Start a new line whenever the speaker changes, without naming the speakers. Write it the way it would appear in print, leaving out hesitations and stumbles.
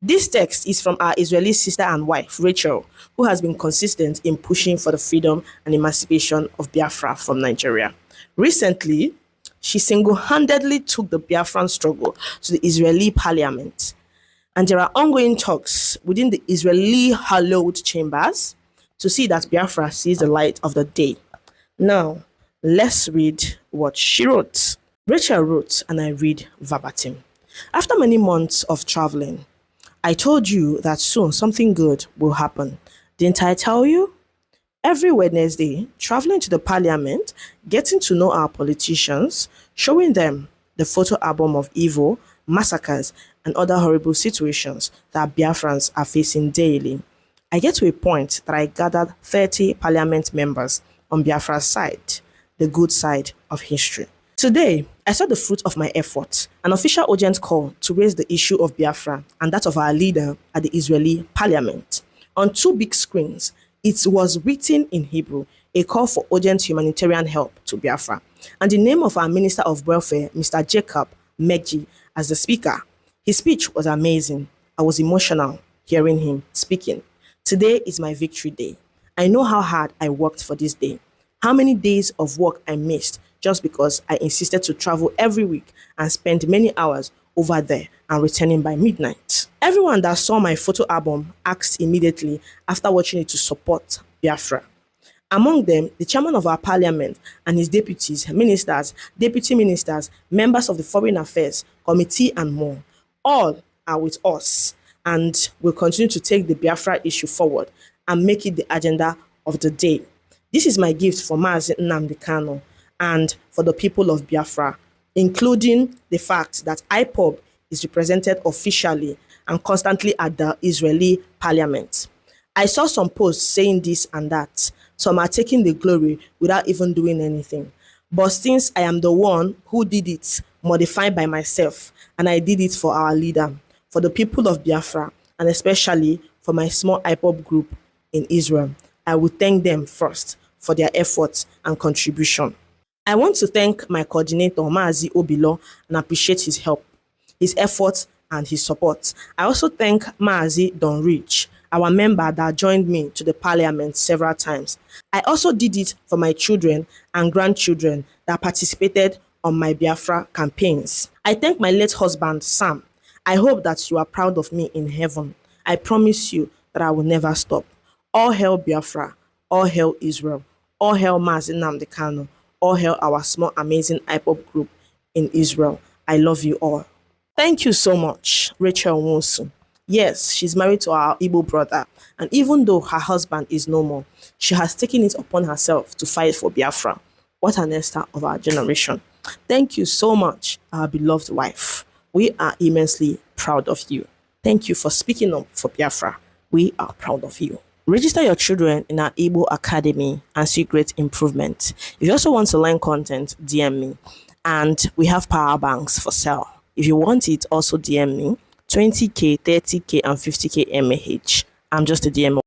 This text is from our Israeli sister and wife, Rachel, who has been consistent in pushing for the freedom and emancipation of Biafra from Nigeria. Recently, she single-handedly took the Biafran struggle to the Israeli parliament, and there are ongoing talks within the Israeli hallowed chambers to see that Biafra sees the light of the day. Now, let's read what she wrote. Rachel wrote, and I read verbatim. After many months of traveling, I told you that soon something good will happen. Didn't I tell you? Every Wednesday, traveling to the parliament, getting to know our politicians, showing them the photo album of evil, massacres, and other horrible situations that Biafrans are facing daily. I get to a point that I gathered 30 parliament members on Biafra's side, the good side of history. Today, I saw the fruit of my efforts, an official urgent call to raise the issue of Biafra and that of our leader at the Israeli parliament. On two big screens, it was written in Hebrew, a call for urgent humanitarian help to Biafra, and the name of our Minister of Welfare, Mr. Jacob Megji, as the speaker. His speech was amazing. I was emotional hearing him speaking. Today is my victory day. I know how hard I worked for this day, how many days of work I missed just because I insisted to travel every week and spend many hours over there and returning by midnight. Everyone that saw my photo album asked immediately after watching it to support Biafra. Among them, the chairman of our parliament and his deputies, ministers, deputy ministers, members of the Foreign Affairs Committee and more. All are with us and will continue to take the Biafra issue forward and make it the agenda of the day. This is my gift for Mazi Nnamdi Kanu and for the people of Biafra, including the fact that IPOB is represented officially and constantly at the Israeli parliament. I saw some posts saying this and that. Some are taking the glory without even doing anything. But since I am the one who did it, modified by myself, and I did it for our leader, for the people of Biafra, and especially for my small IPOB group in Israel, I will thank them first for their efforts and contribution. I want to thank my coordinator, Mazi Obilo, and appreciate his help, his efforts, and his support. I also thank Mazi Don Rich, our member that joined me to the parliament several times. I also did it for my children and grandchildren that participated on my Biafra campaigns. I thank my late husband, Sam. I hope that you are proud of me in heaven. I promise you that I will never stop. All hail Biafra, all hail Israel, all hail Mazi Nnamdi Kanu, all hail our small amazing IPOB group in Israel. I love you all. Thank you so much, Rachel Nwosu. Yes, she's married to our Igbo brother, and even though her husband is no more, she has taken it upon herself to fight for Biafra. What an Esther of our generation. Thank you so much, our beloved wife. We are immensely proud of you. Thank you for speaking up for Biafra. We are proud of you. Register your children in our Igbo Academy and see great improvement. If you also want to learn content, DM me. And we have power banks for sale. If you want it, also DM me. 20K, 30K, and 50K mAh. I'm just a DM.